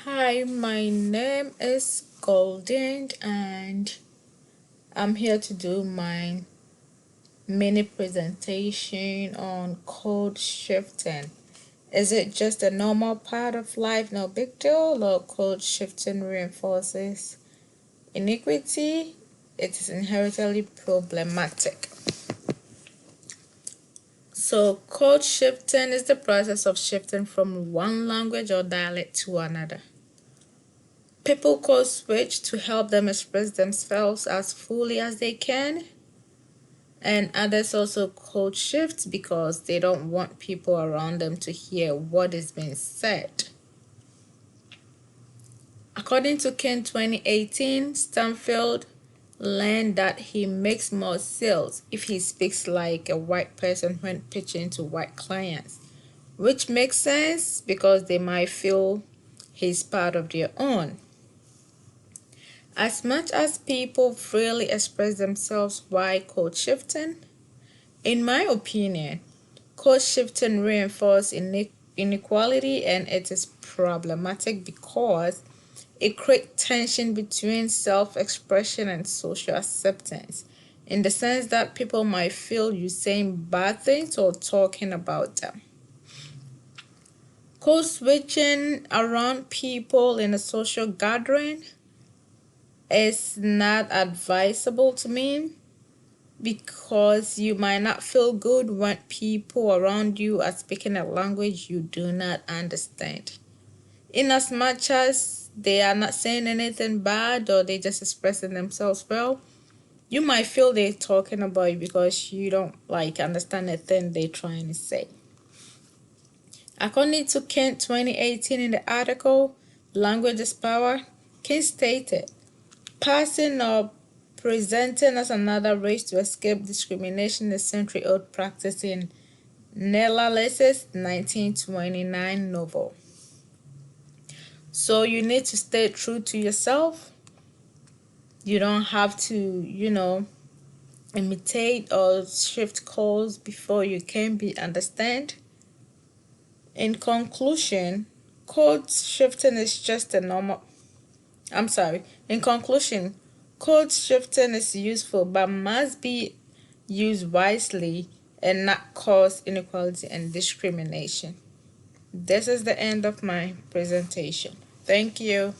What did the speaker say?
Hi, my name is Golden and I'm here to do my mini presentation on code shifting. Is it just a normal part of life, no big deal, or code shifting reinforces iniquity? It is inherently problematic. So, code shifting is the process of shifting from one language or dialect to another. People code switch to help them express themselves as fully as they can, and others also code shift because they don't want people around them to hear what is being said. According to Ken 2018, Stanfield learned that he makes more sales if he speaks like a white person when pitching to white clients, which makes sense because they might feel he's part of their own. As much as people freely express themselves while code shifting, in my opinion, code shifting reinforces inequality, and it is problematic because it creates tension between self-expression and social acceptance, in the sense that people might feel you saying bad things or talking about them. Code switching around people in a social gathering is not advisable to me because you might not feel good when people around you are speaking a language you do not understand. In as much as they are not saying anything bad or they just expressing themselves well, you might feel they're talking about you because you don't understand the thing they're trying to say. According to Kent 2018 in the article Language is Power, Kent stated, passing or presenting as another race to escape discrimination is a century-old practice in Nella Lace's 1929 novel. So you need to stay true to yourself. You don't have to, imitate or shift calls before you can be understand. In conclusion, code shifting is just a normal In conclusion, code shifting is useful but must be used wisely and not cause inequality and discrimination. This is the end of my presentation. Thank you.